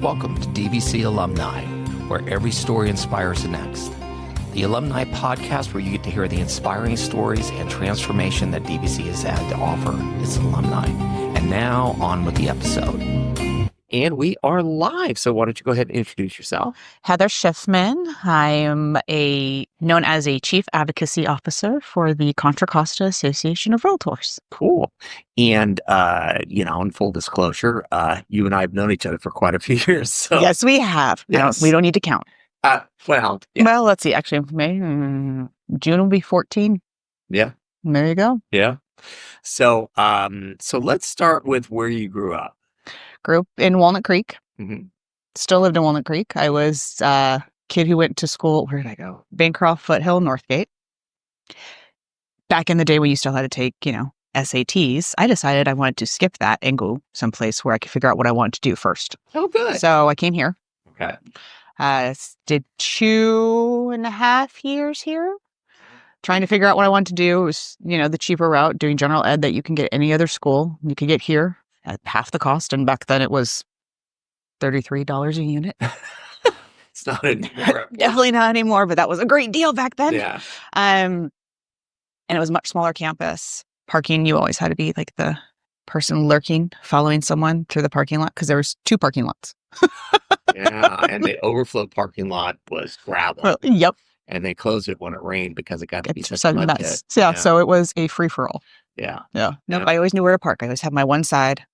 Welcome to DVC Alumni, where every story inspires the next. The Alumni podcast, where you get to hear the inspiring stories and transformation that DVC has had to offer its alumni. And now, on with the episode. And we are live. So why don't you go ahead and introduce yourself? Heather Schiffman. I am known as a Chief Advocacy Officer for the Contra Costa Association of Realtors. Cool. And, in full disclosure, you and I have known each other for quite a few years. So. Yes, we have. Yes. We don't need to count. Yeah. Well, let's see. Actually, June will be 14. Yeah. There you go. Yeah. So let's start with where you grew up. Grew up in Walnut Creek. Mm-hmm. Still lived in Walnut Creek. I was a kid who went to school. Where did I go? Bancroft, Foothill, Northgate. Back in the day when you still had to take, SATs, I decided I wanted to skip that and go someplace where I could figure out what I wanted to do first. Oh, good. So I came here. Okay. Did 2.5 years here. Trying to figure out what I wanted to do. It was, the cheaper route, doing general ed that you can get any other school. You could get here at half the cost. And back then it was $33 a unit. It's not anymore. Definitely not anymore, but that was a great deal back then. Yeah. And it was a much smaller campus. Parking, you always had to be like the person lurking, following someone through the parking lot because there was 2 parking lots. Yeah, and the overflow parking lot was gravel. Well, yep. And they closed it when it rained because it got to be such a Sudden mud mess. pit. Yeah, so it was a free-for-all. Yeah. Yeah. Nope, Yeah. I always knew where to park. I always had my one side.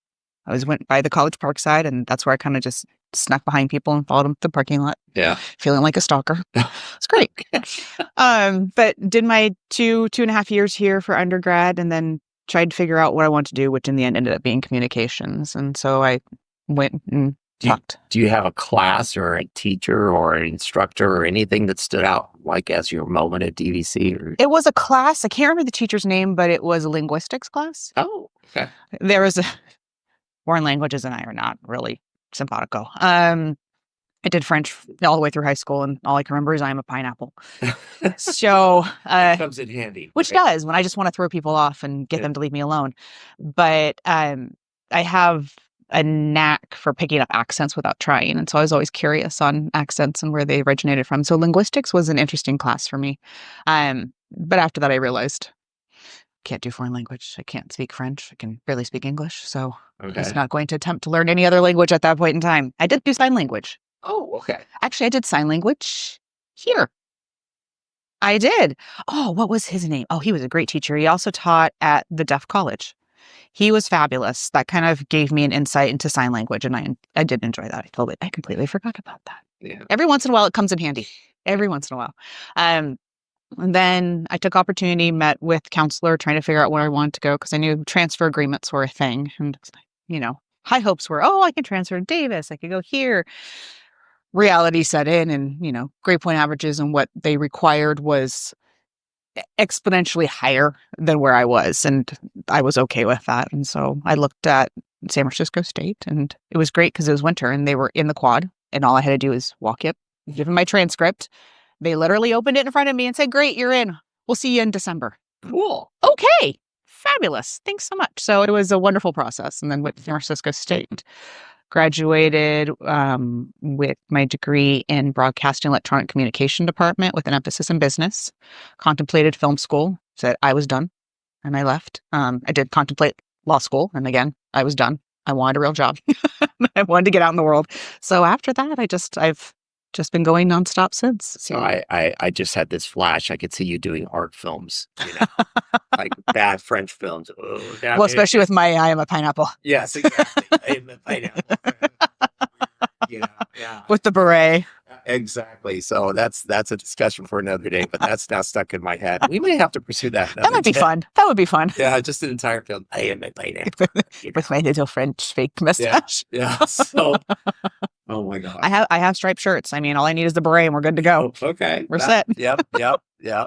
I always went by the College Park side, and that's where I kind of just snuck behind people and followed them to the parking lot. Yeah. Feeling like a stalker. It's great. But did my 2.5 years here for undergrad, and then tried to figure out what I wanted to do, which in the end ended up being communications. And so I went and talked. Do you have a class or a teacher or an instructor or anything that stood out like as your moment at DVC? Or? It was a class. I can't remember the teacher's name, but it was a linguistics class. Oh, okay. There was foreign languages and I are not really simpatico. I did French all the way through high school, and all I can remember is I am a pineapple. So it comes in handy. Which does when I just want to throw people off and get them to leave me alone. But I have a knack for picking up accents without trying, and so I was always curious on accents and where they originated from. So linguistics was an interesting class for me. But after that, I realized can't do foreign language. I can't speak French. I can barely speak English. So I was not going to attempt to learn any other language at that point in time. I did do sign language. Oh, okay. Actually, I did sign language here. I did. Oh, what was his name? Oh, he was a great teacher. He also taught at the Deaf College. He was fabulous. That kind of gave me an insight into sign language, and I did enjoy that. I completely forgot about that. Yeah. Every once in a while, it comes in handy. Every once in a while. And then I took opportunity, met with counselor, trying to figure out where I wanted to go because I knew transfer agreements were a thing. And, high hopes were, I can transfer to Davis. I could go here. Reality set in, and, grade point averages and what they required was exponentially higher than where I was. And I was okay with that. And so I looked at San Francisco State, and it was great because it was winter and they were in the quad. And all I had to do is walk up, give them my transcript. They literally opened it in front of me and said, "Great, you're in. We'll see you in December." Cool. Okay. Fabulous. Thanks so much. So it was a wonderful process. And then went to San Francisco State. Graduated with my degree in broadcasting electronic communication department with an emphasis in business. Contemplated film school. Said I was done. And I left. I did contemplate law school. And again, I was done. I wanted a real job. I wanted to get out in the world. So after that, I've just been going nonstop since. So I just had this flash. I could see you doing art films, like bad French films. Oh, well, especially with my I am a pineapple. Yes, exactly. I am a pineapple. Yeah. With the beret. Exactly. So that's a discussion for another day, but that's now stuck in my head. We may have to pursue that. That might be fun. That would be fun. Yeah, just an entire film. I am a pineapple. With my little French fake mustache. Yeah. So, oh my God. I have striped shirts. I mean, all I need is the beret and we're good to go. Okay. We're set. Yep.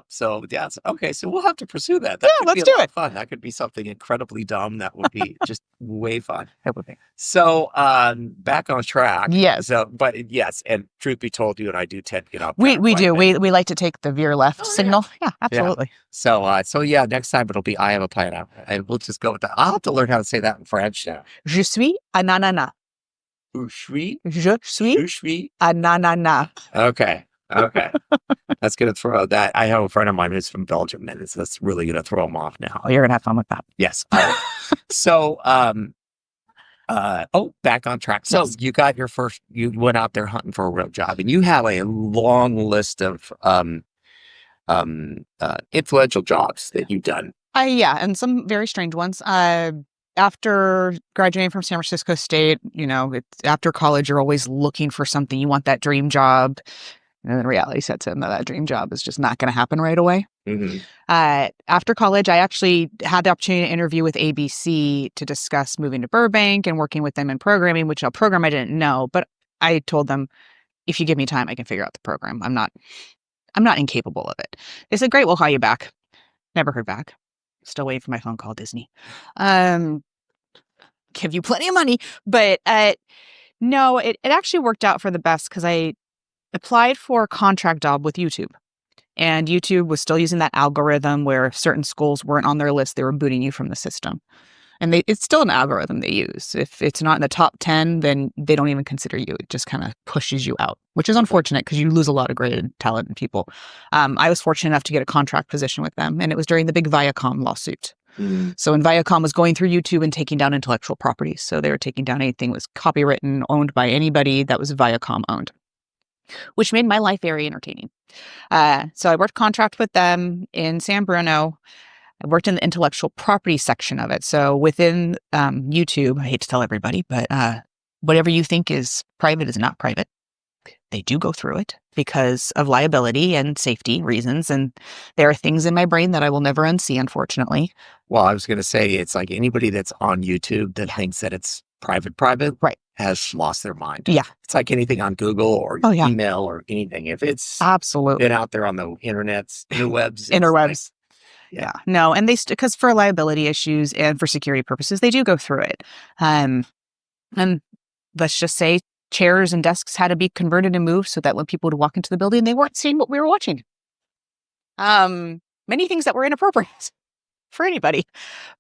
So yeah. Okay. So we'll have to pursue that. Let's do it. Fun. That could be something incredibly dumb. That would be just way fun. That would be. So back on track. Yes. So, but yes, and truth be told, you and I do tend to get off. We do. We like to take the veer left signal. Yeah, absolutely. Yeah. So yeah, next time it'll be I am a pineapple, and we'll just go with that. I'll have to learn how to say that in French now. Je suis un ananas. Ushwi? Je suis Ushwi? a na. Okay. Okay. That's going to throw that. I have a friend of mine who's from Belgium, and that's really going to throw him off now. Oh, you're gonna have fun with that. Yes. So, back on track. So Yes. you went out there hunting for a real job, and you have a long list of influential jobs that you've done. Yeah, and some very strange ones. After graduating from San Francisco State, after college, you're always looking for something. You want that dream job. And then reality sets in that dream job is just not going to happen right away. Mm-hmm. After college, I actually had the opportunity to interview with ABC to discuss moving to Burbank and working with them in programming, which a program I didn't know. But I told them, if you give me time, I can figure out the program. I'm not incapable of it. They said, great, we'll call you back. Never heard back. Still waiting for my phone call, Disney. Give you plenty of money. But no, it actually worked out for the best because I applied for a contract job with YouTube. And YouTube was still using that algorithm where if certain schools weren't on their list, they were booting you from the system. And it's still an algorithm they use. If it's not in the top 10, then they don't even consider you. It just kind of pushes you out, which is unfortunate because you lose a lot of great talent and people. I was fortunate enough to get a contract position with them, and it was during the big Viacom lawsuit. Mm-hmm. So when Viacom was going through YouTube and taking down intellectual properties, so they were taking down anything that was copywritten, owned by anybody that was Viacom owned, which made my life very entertaining. So I worked contract with them in San Bruno. I worked in the intellectual property section of it. So within YouTube, I hate to tell everybody, but whatever you think is private is not private. They do go through it because of liability and safety reasons. And there are things in my brain that I will never unsee, unfortunately. Well, I was going to say, it's like anybody that's on YouTube that thinks that it's private, right, has lost their mind. Yeah. It's like anything on Google or email or anything. If it's absolutely been out there on the interwebs. Like, yeah. No. And because for liability issues and for security purposes, they do go through it. And let's just say chairs and desks had to be converted and moved so that when people would walk into the building, they weren't seeing what we were watching. Many things that were inappropriate for anybody.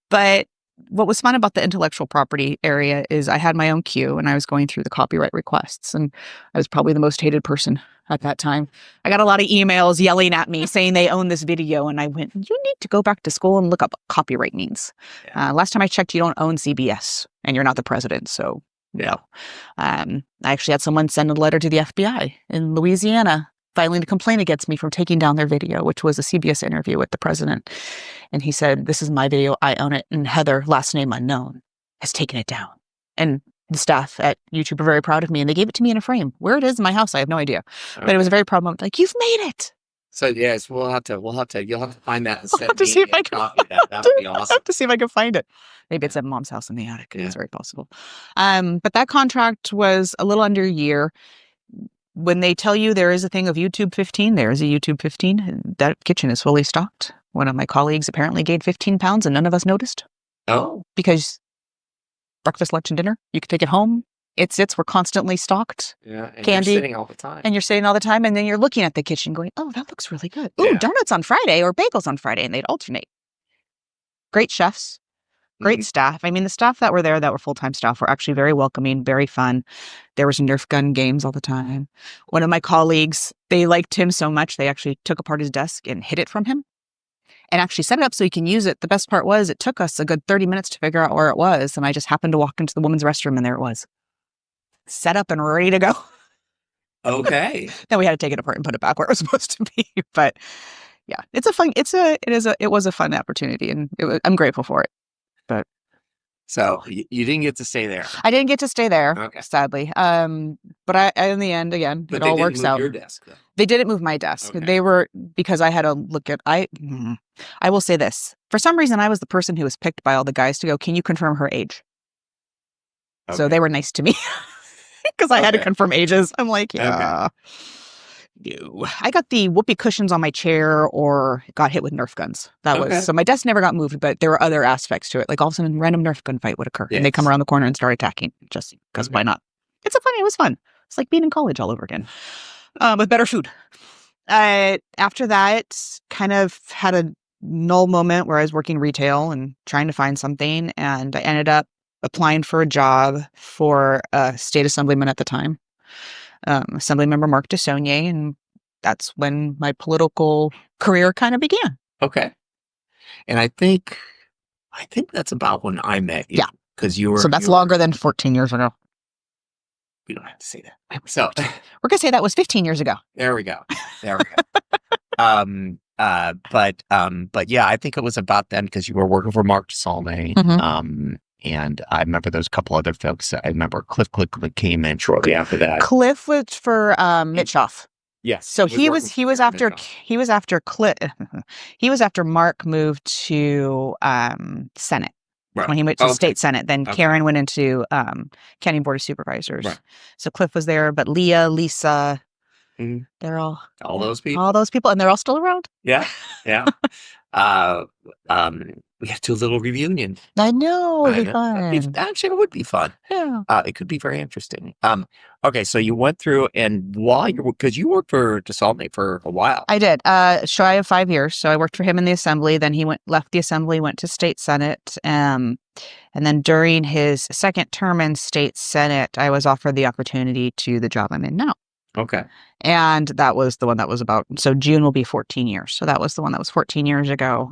But what was fun about the intellectual property area is I had my own queue and I was going through the copyright requests, and I was probably the most hated person at that time. I got a lot of emails yelling at me saying they own this video, and I went, you need to go back to school and look up what copyright means. Yeah. Last time I checked, you don't own CBS and you're not the president, so no. I actually had someone send a letter to the FBI in Louisiana filing a complaint against me from taking down their video, which was a CBS interview with the president. And he said, this is my video, I own it, and Heather, last name unknown, has taken it down. And the staff at YouTube are very proud of me, and they gave it to me in a frame. Where it is in my house, I have no idea. Okay. But it was a very proud moment, like, you've made it. So yes, you'll have to find that and I'll have to see if I can copy that. That would be awesome. I'll have to see if I can find it. Maybe it's at Mom's house in the attic. Yeah. It's very possible. But that contract was a little under a year. When they tell you there is a thing of YouTube 15, there is a YouTube 15. That kitchen is fully stocked. One of my colleagues apparently gained 15 pounds and none of us noticed. Oh. Because breakfast, lunch, and dinner, you could take it home. We're constantly stocked. Yeah, and candy. you're sitting all the time. And you're sitting all the time, and then you're looking at the kitchen going, oh, that looks really good. Ooh, donuts on Friday or bagels on Friday, and they'd alternate. Great chefs. Great staff. I mean, the staff that were there that were full-time staff were actually very welcoming, very fun. There was Nerf gun games all the time. One of my colleagues, they liked him so much, they actually took apart his desk and hid it from him and actually set it up so he can use it. The best part was it took us a good 30 minutes to figure out where it was. And I just happened to walk into the women's restroom and there it was. Set up and ready to go. Okay. Then we had to take it apart and put it back where it was supposed to be. But yeah, it was a fun opportunity, and I'm grateful for it. But so you didn't get to stay there. I didn't get to stay there, okay. Sadly. But I, in the end, again, it all works out. Your desk, though. They didn't move my desk. Okay. They were, because I had to look at. I will say this: for some reason, I was the person who was picked by all the guys to go, can you confirm her age? Okay. So they were nice to me because I had to confirm ages. I'm like, yeah. Okay. No. I got the whoopee cushions on my chair or got hit with Nerf guns. That was so my desk never got moved, but there were other aspects to it. Like all of a sudden, a random Nerf gun fight would occur, and they come around the corner and start attacking. Just because why not? It was fun. It's like being in college all over again, with better food. After that, kind of had a null moment where I was working retail and trying to find something, and I ended up applying for a job for a state assemblyman at the time, Assemblymember Mark DeSaulnier, and that's when my political career kind of began. Okay. And I think that's about when I met you. Yeah. Because you were. So that's longer than 14 years ago. We don't have to say that. So we're gonna say that was 15 years ago. There we go. But yeah, I think it was about then because you were working for Mark DeSaulnier. Mm-hmm. And I remember those couple other folks. I remember Cliff came in shortly after that. Cliff was for Mitchoff. Yes. So he was after Cliff. He was after Mark moved to Senate. Right. When he went to state Senate, then Karen went into County Board of Supervisors. Right. So Cliff was there, but Leah, Lisa, they're all those people, and they're all still around. Yeah. We have to do a little reunion. I know. It'd be fun. Actually, it would be fun. Yeah. It could be very interesting. Okay, so you went through, and because you worked for DeSaulnier for a while. I did. Shy of 5 years. So I worked for him in the assembly. Then he left the assembly, went to state senate. And then during his second term in state senate, I was offered the opportunity to the job I'm in now. Okay. And that was the one that was about, so June will be 14 years. So that was the one that was 14 years ago.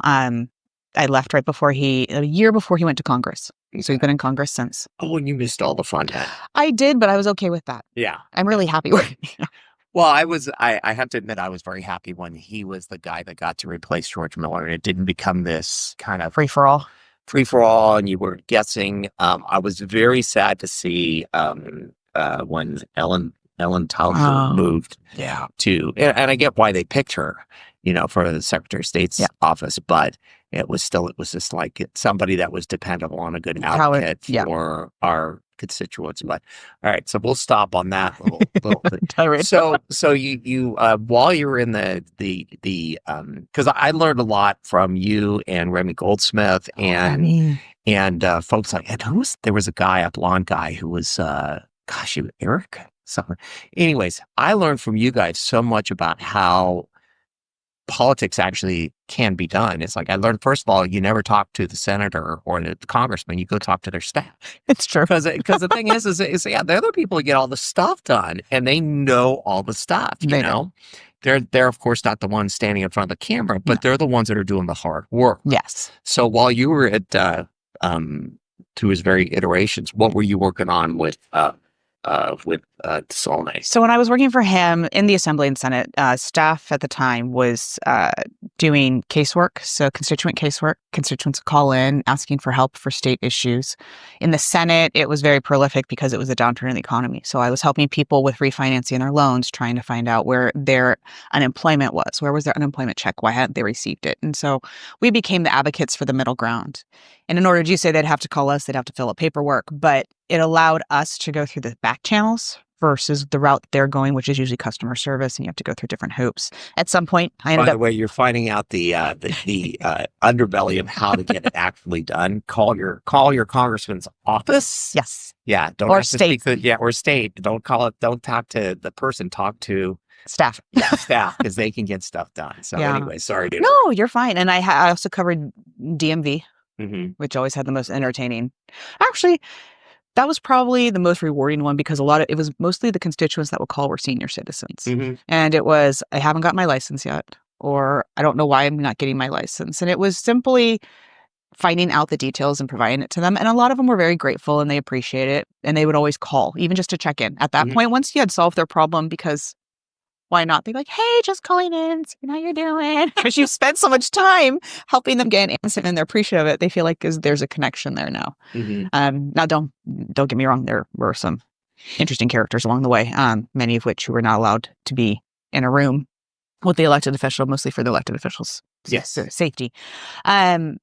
I left right before a year before he went to Congress. So he's been in Congress since. Oh, and you missed all the fun then. I did, but I was okay with that. Yeah. I'm really happy with it. Well, I have to admit, I was very happy when he was the guy that got to replace George Miller. And it didn't become this kind of free-for-all, and you were guessing. I was very sad to see when Ellen Townsend moved to, and I get why they picked her, for the Secretary of State's office, but it was just like somebody that was dependable on a good advocate for our constituents. But all right, so we'll stop on that little thing. So you while you were in the because I learned a lot from you and Remy Goldsmith and folks like, and there was a guy, a blonde guy who was Eric. So anyways, I learned from you guys so much about how politics actually can be done. It's like I learned, first of all, you never talk to the senator or the congressman. You go talk to their staff. It's true. Because the thing is they're the people who get all the stuff done, and they know all the stuff. You know, they're of course not the ones standing in front of the camera, but they're the ones that are doing the hard work. Yes. So while you were at through his very iterations, what were you working on with DeSaulnier? So when I was working for him in the Assembly and Senate, staff at the time was doing casework, so constituent casework. Constituents would call in asking for help for state issues. In the Senate, it was very prolific because it was a downturn in the economy. So I was helping people with refinancing their loans, trying to find out where their unemployment was. Where was their unemployment check? Why hadn't they received it? And so we became the advocates for the middle ground. And in order to do so, they'd have to call us, they'd have to fill out paperwork, but it allowed us to go through the back channels versus the route they're going, which is usually customer service, and you have to go through different hoops. At some point, I ended up. By the way, you're finding out the underbelly of how to get it actually done. Call your congressman's office. Yes. Yeah. Don't or have state. To speak or state. Don't call it. Don't talk to the person. Talk to staff. Yeah, staff, because they can get stuff done. So anyway, sorry to. No, you're fine. And I also covered DMV, which always had the most entertaining. Actually, that was probably the most rewarding one because it was mostly the constituents that would call were senior citizens. And it was, I haven't got my license yet, or I don't know why I'm not getting my license. And it was simply finding out the details and providing it to them. And a lot of them were very grateful and they appreciate it. And they would always call, even just to check in. At that point, once you had solved their problem, because why not? They're like, hey, just calling in, seeing how you're doing. Because you spent so much time helping them get an answer and they're appreciative of it. They feel like there's a connection there now. Now, don't get me wrong. There were some interesting characters along the way, many of which who were not allowed to be in a room with the elected official, mostly for the elected officials' safety. But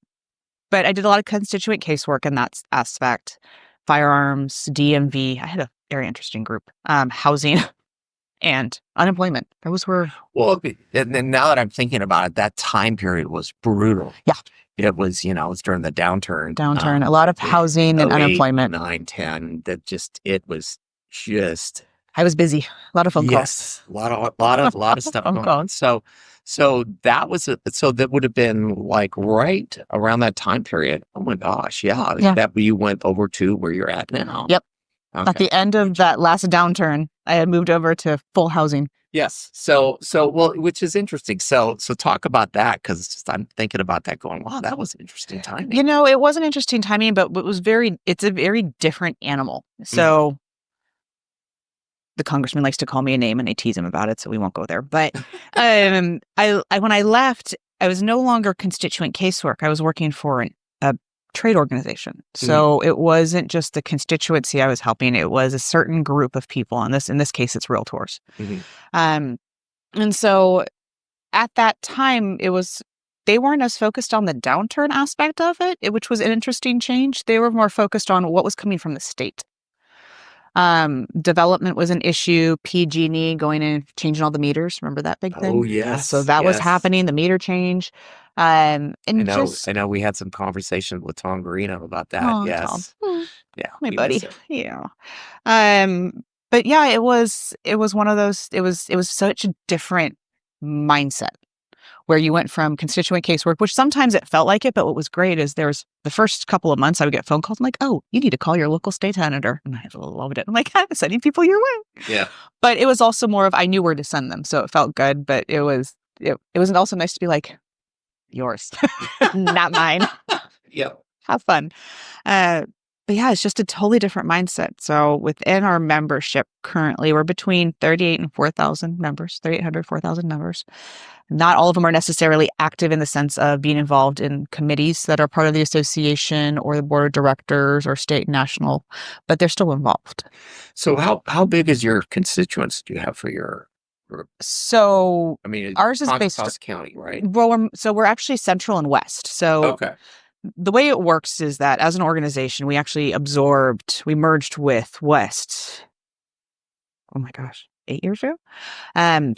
I did a lot of constituent casework in that aspect. Firearms, DMV. I had a very interesting group. Housing. And unemployment. Those were... Well, and then now that I'm thinking about it, that time period was brutal. Yeah. It was, it was during the downturn. A lot of housing and unemployment. 9, 10, it was just I was busy. A lot of phone calls. Yes, a lot of stuff Phone going on. calls. So that was so that would have been like right around that time period. Oh my gosh, yeah, Yeah. that you went over to where you're at now. Yep. Okay. At the end of that last downturn, I had moved over to full housing. Yes. So well, which is interesting. So talk about that because I'm thinking about that, going, wow, that was interesting timing. You know, it was an interesting timing, but it's a very different animal. So the congressman likes to call me a name and I tease him about it, so we won't go there. But I when I left, I was no longer constituent casework. I was working for a trade organization. So it wasn't just the constituency I was helping, it was a certain group of people. In this case, it's realtors. And so at that time, they weren't as focused on the downturn aspect of it, which was an interesting change. They were more focused on what was coming from the state. Development was an issue. PG&E going in and changing all the meters. Remember that big thing? Oh yes. So that was happening. The meter change. And I know we had some conversation with Tom Garino about that. Oh, yes. Tom. Yeah. My buddy. Yeah. But yeah, it was one of those. It was such a different mindset, where you went from constituent casework, which sometimes it felt like it, but what was great is there's the first couple of months I would get phone calls. I'm like, oh, you need to call your local state senator. And I loved it. I'm like, I'm sending people your way. Yeah. But it was also more of, I knew where to send them. So it felt good, but it was also nice to be like, yours, not mine. Yep. Have fun. But yeah, it's just a totally different mindset. So within our membership currently, we're between 38 and 4,000 members, 3,800, 4,000 members. Not all of them are necessarily active in the sense of being involved in committees that are part of the association or the board of directors or state and national, but they're still involved. So how big is your constituents do you have for your group? So I mean, ours is Contra based Costa County, right? Well, we're actually central and west. So Okay. The way it works is that as an organization, we actually merged with West. Oh my gosh, 8 years ago.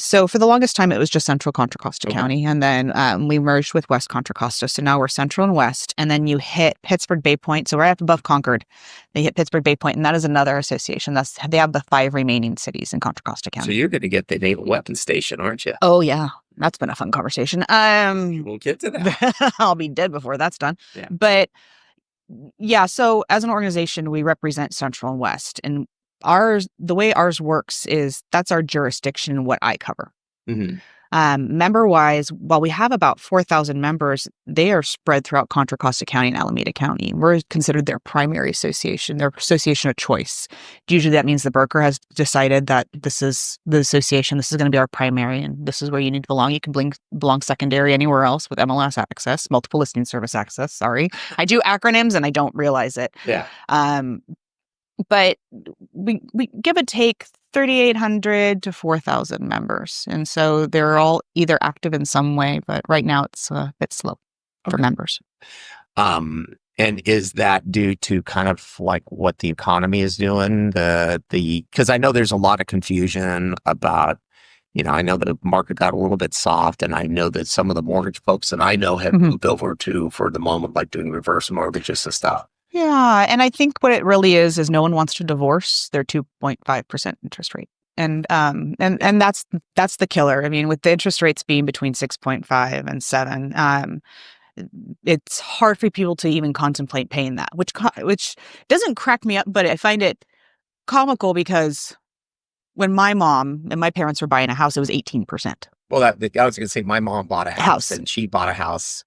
So for the longest time, it was just Central Contra Costa County. And then we merged with West Contra Costa. So now we're Central and West. And then you hit Pittsburgh Bay Point. So right up above Concord, they hit Pittsburgh Bay Point, and that is another association. They have the 5 remaining cities in Contra Costa County. So you're going to get the Naval Weapons Station, aren't you? Oh, yeah. That's been a fun conversation. We'll get to that. I'll be dead before that's done. Yeah. But yeah, so as an organization, we represent Central and West. And the way ours works is that's our jurisdiction, what I cover. Member-wise, while we have about 4,000 members, they are spread throughout Contra Costa County and Alameda County. We're considered their primary association, their association of choice. Usually that means the broker has decided that this is the association, this is going to be our primary, and this is where you need to belong. You can belong secondary anywhere else with MLS access, multiple listing service access. Sorry. I do acronyms and I don't realize it. Yeah. But we give or take 3,800 to 4,000 members. And so they're all either active in some way, but right now it's a bit slow for members. And is that due to kind of like what the economy is doing? Because I know there's a lot of confusion about, I know the market got a little bit soft, and I know that some of the mortgage folks that I know have moved over to, for the moment, like doing reverse mortgages and stuff. Yeah. And I think what it really is no one wants to divorce their 2.5% interest rate. And that's the killer. I mean, with the interest rates being between 6.5 and 7, it's hard for people to even contemplate paying that, which doesn't crack me up, but I find it comical because when my mom and my parents were buying a house, it was 18%. Well, I was going to say my mom bought a house. And she bought a house.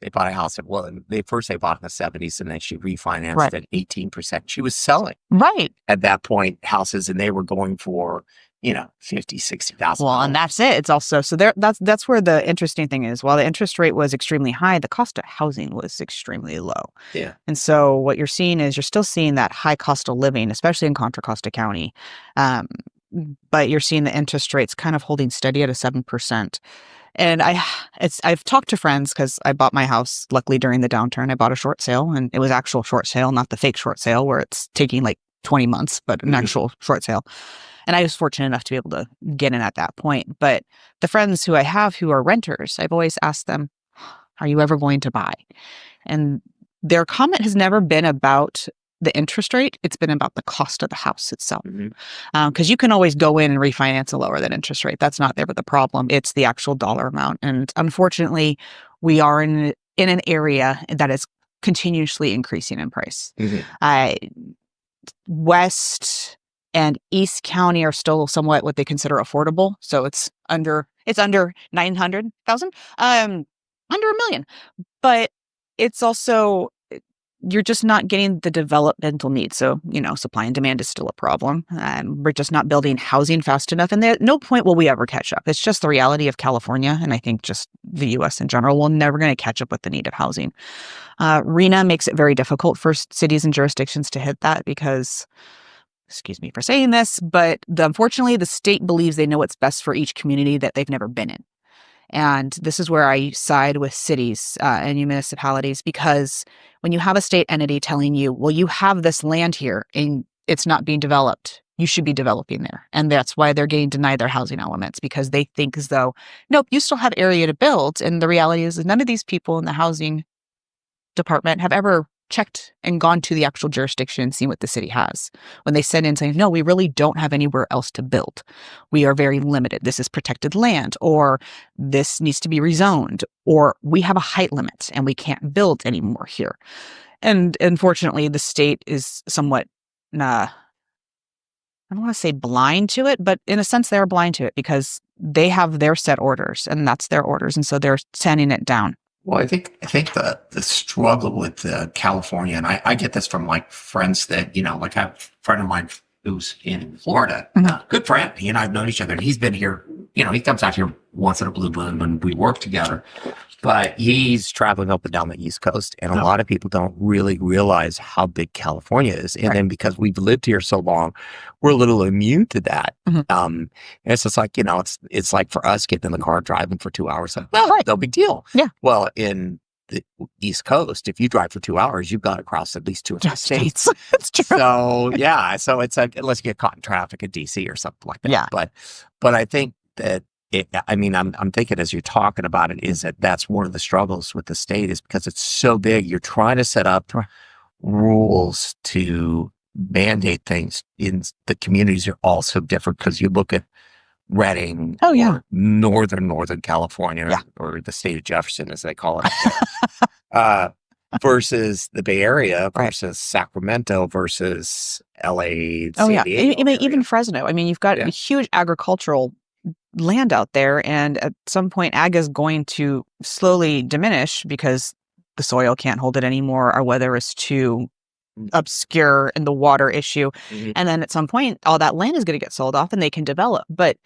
They bought a house they bought in the 70s, and then she refinanced at 18%. She was selling at that point houses, and they were going for, $50,000, $60,000. Well, and that's it. It's also, so that's where the interesting thing is. While the interest rate was extremely high, the cost of housing was extremely low. Yeah. And so what you're seeing is you're still seeing that high cost of living, especially in Contra Costa County. But you're seeing the interest rates kind of holding steady at a 7%. And I've talked to friends because I bought my house, luckily during the downturn. I bought a short sale, and it was actual short sale, not the fake short sale where it's taking like 20 months, but an actual short sale. And I was fortunate enough to be able to get in at that point. But the friends who I have who are renters, I've always asked them, are you ever going to buy? And their comment has never been about the interest rate. It's been about the cost of the house itself. Because you can always go in and refinance a lower than interest rate. That's not there, but the problem, it's the actual dollar amount. And unfortunately, we are in an area that is continuously increasing in price. West and East County are still somewhat what they consider affordable. So it's under 900,000, under $1 million. But it's also, you're just not getting the developmental needs. So, supply and demand is still a problem. We're just not building housing fast enough. And at no point will we ever catch up. It's just the reality of California. And I think just the US in general, we're never going to catch up with the need of housing. RENA makes it very difficult for cities and jurisdictions to hit that because, excuse me for saying this, but unfortunately, the state believes they know what's best for each community that they've never been in. And this is where I side with cities and municipalities, because when you have a state entity telling you, well, you have this land here and it's not being developed, you should be developing there. And that's why they're getting denied their housing elements, because they think as though, nope, you still have area to build. And the reality is that none of these people in the housing department have ever checked and gone to the actual jurisdiction and seen what the city has. When they send in saying, no, we really don't have anywhere else to build. We are very limited. This is protected land, or this needs to be rezoned, or we have a height limit and we can't build anymore here. And unfortunately, the state is somewhat, I don't want to say blind to it, but in a sense, they're blind to it because they have their set orders and that's their orders. And so they're sending it down. Well, I think the struggle with California, and I get this from like friends that, like I have a friend of mine who's in Florida, good friend. He and I have known each other, and he's been here, he comes out here once in a blue moon when we work together. But he's traveling up and down the East Coast, and a lot of people don't really realize how big California is. And then because we've lived here so long, we're a little immune to that. And it's just like, it's like for us getting in the car driving for 2 hours. Like, well, no big deal. Yeah. Well, in the East Coast, if you drive for 2 hours, you've got to cross at least 2 or 3 states. That's true. So yeah, so it's like, unless you get caught in traffic in DC or something like that. Yeah. But I think that I'm thinking as you're talking about it, is that's one of the struggles with the state, is because it's so big. You're trying to set up rules to mandate things in the communities are all so different, because you look at Redding, or Northern California, or the state of Jefferson, as they call it, versus the Bay Area, versus Sacramento, versus LA. San Diego even Fresno. I mean, you've got a huge agricultural land out there, and at some point ag is going to slowly diminish because the soil can't hold it anymore, our weather is too obscure, and the water issue. And then at some point all that land is going to get sold off and they can develop. But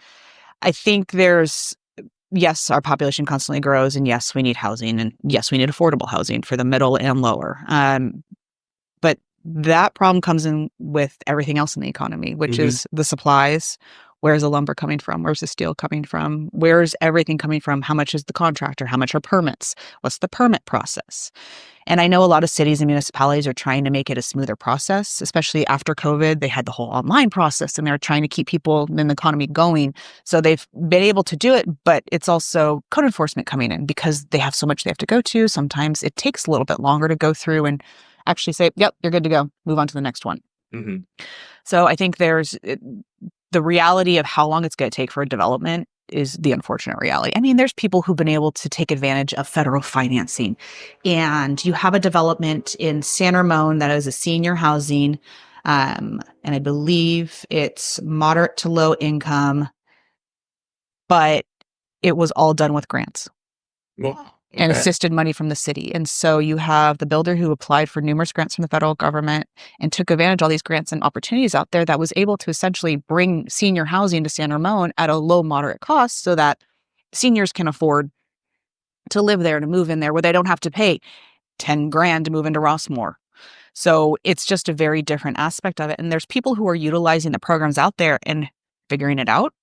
I think yes, our population constantly grows, and yes, we need housing, and yes, we need affordable housing for the middle and lower. But that problem comes in with everything else in the economy, which is the supplies. Where's the lumber coming from? Where's the steel coming from? Where's everything coming from? How much is the contractor? How much are permits? What's the permit process? And I know a lot of cities and municipalities are trying to make it a smoother process, especially after COVID. They had the whole online process, and they're trying to keep people in the economy going. So they've been able to do it, but it's also code enforcement coming in because they have so much they have to go to. Sometimes it takes a little bit longer to go through and actually say, yep, you're good to go. Move on to the next one. So I think there's the reality of how long it's going to take for a development is the unfortunate reality. I mean, there's people who've been able to take advantage of federal financing, and you have a development in San Ramon that is a senior housing, and I believe it's moderate to low income, but it was all done with grants. And assisted money from the city. And so you have the builder who applied for numerous grants from the federal government and took advantage of all these grants and opportunities out there that was able to essentially bring senior housing to San Ramon at a low, moderate cost so that seniors can afford to live there, to move in there, where they don't have to pay $10,000 to move into Rossmore. So it's just a very different aspect of it. And there's people who are utilizing the programs out there and figuring it out,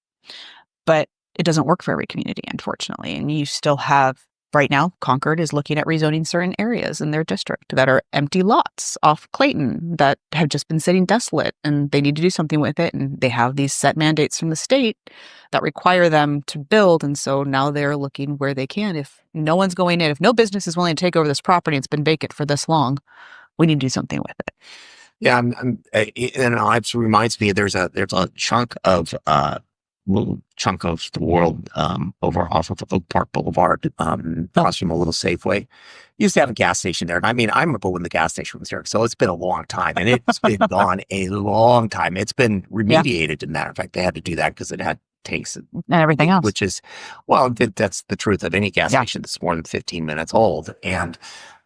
but it doesn't work for every community, unfortunately. And you still have, right now, Concord is looking at rezoning certain areas in their district that are empty lots off Clayton that have just been sitting desolate, and they need to do something with it. And they have these set mandates from the state that require them to build. And so now they're looking where they can. If no one's going in, if no business is willing to take over this property, it's been vacant for this long, we need to do something with it. Yeah, and it reminds me there's a chunk of little chunk of the world over off of Oak Park Boulevard, across from a little Safeway. Used to have a gas station there, and I mean, I remember when the gas station was there, so it's been a long time, and it's been gone a long time. It's been remediated. In matter of fact, they had to do that because it had tanks and everything else, which is, well, that's the truth of any gas station that's more than 15 minutes old, and.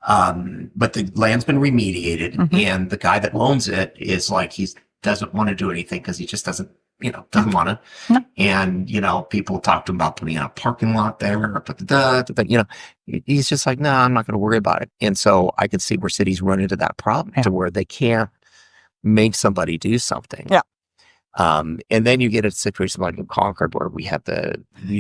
But the land's been remediated, and the guy that owns it is like, he doesn't want to do anything because he just doesn't want to. No. And, people talk to him about putting in a parking lot there, but he's just like, no, I'm not going to worry about it. And so I can see where cities run into that problem to where they can't make somebody do something. Yeah. And then you get a situation like in Concord where we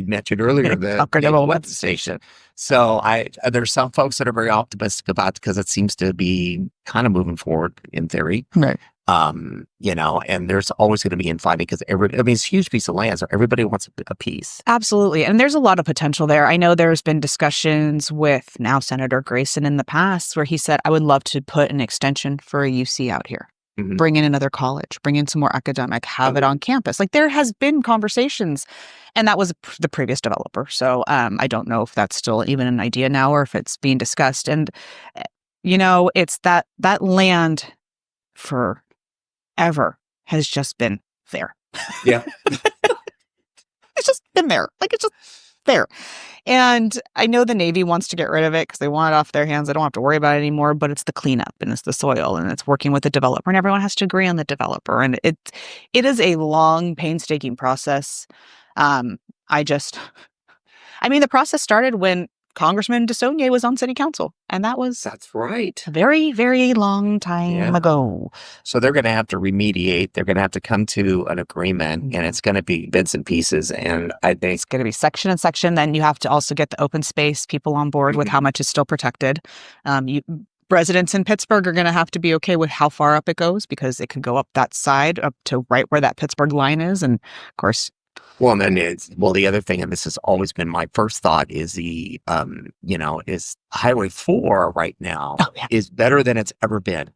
mentioned earlier, the weapon station. So there's some folks that are very optimistic about it because it seems to be kind of moving forward in theory. Right. And there's always going to be infighting because it's a huge piece of land, so everybody wants a piece. Absolutely. And there's a lot of potential there. I know there's been discussions with now Senator Grayson in the past where he said, I would love to put an extension for a UC out here. Bring in another college, bring in some more academic, have it on campus. Like there has been conversations, and that was the previous developer. So I don't know if that's still even an idea now or if it's being discussed. And, it's that land forever has just been there. Yeah. It's just been there. Like it's just there. And I know the Navy wants to get rid of it because they want it off their hands. They don't have to worry about it anymore, but it's the cleanup and it's the soil and it's working with the developer, and everyone has to agree on the developer. And it is a long, painstaking process. The process started when Congressman DeSaulnier was on city council, and that's right. A very, very long time ago. So they're going to have to remediate. They're going to have to come to an agreement, and it's going to be bits and pieces. And I think it's going to be section and section. Then you have to also get the open space people on board with how much is still protected. Residents in Pittsburgh are going to have to be okay with how far up it goes because it could go up that side up to right where that Pittsburgh line is, and of course. Well, and then the other thing, and this has always been my first thought, is is Highway 4 right now is better than it's ever been.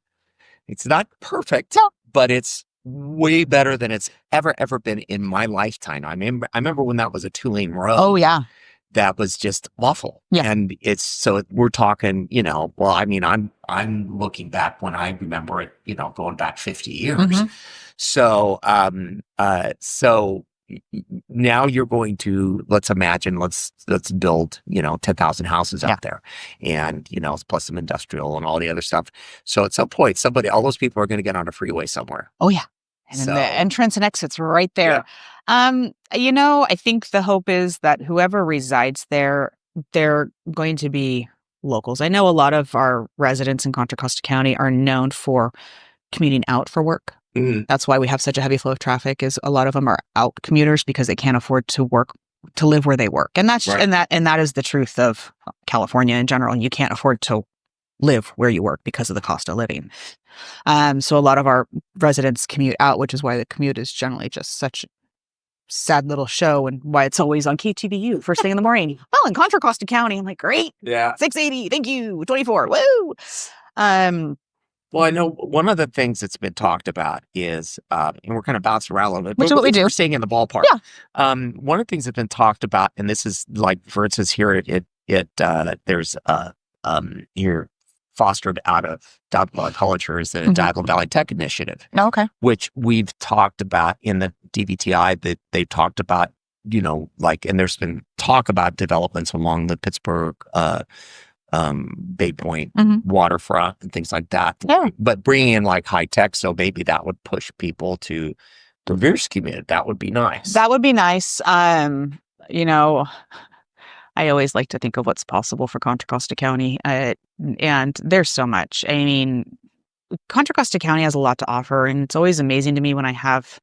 It's not perfect, but it's way better than it's ever been in my lifetime. I remember when that was a 2-lane road. Oh, yeah. That was just awful. Yeah. And we're talking, I'm looking back when I remember it, going back 50 years. So now you're going to, let's build, 10,000 houses out there and, plus some industrial and all the other stuff. So at some point, all those people are going to get on a freeway somewhere. Oh, yeah. And then the entrance and exits right there. Yeah. I think the hope is that whoever resides there, they're going to be locals. I know a lot of our residents in Contra Costa County are known for commuting out for work. That's why we have such a heavy flow of traffic. Is a lot of them are out commuters because they can't afford to live where they work, and that's right. and that is the truth of California in general. You can't afford to live where you work because of the cost of living. So a lot of our residents commute out, which is why the commute is generally just such a sad little show, and why it's always on KTVU first thing in the morning. Well, in Contra Costa County, I'm like, great, 680, thank you, 24, woo. Well, I know one of the things that's been talked about is, and we're kind of bouncing around a little bit, which is what we do. We're staying in the ballpark. Yeah. One of the things that's been talked about, and this is like, for instance, here there's here fostered out of Diagonal Culture is the Diagonal Valley Tech Initiative. Oh, okay. Which we've talked about in the DVTI, that they've talked about, and there's been talk about developments along the Pittsburgh Bay Point waterfront and things like that. Yeah. But bringing in like high tech, so maybe that would push people to the Revere community. That would be nice. That would be nice. I always like to think of what's possible for Contra Costa County. And there's so much. I mean, Contra Costa County has a lot to offer, and it's always amazing to me when I have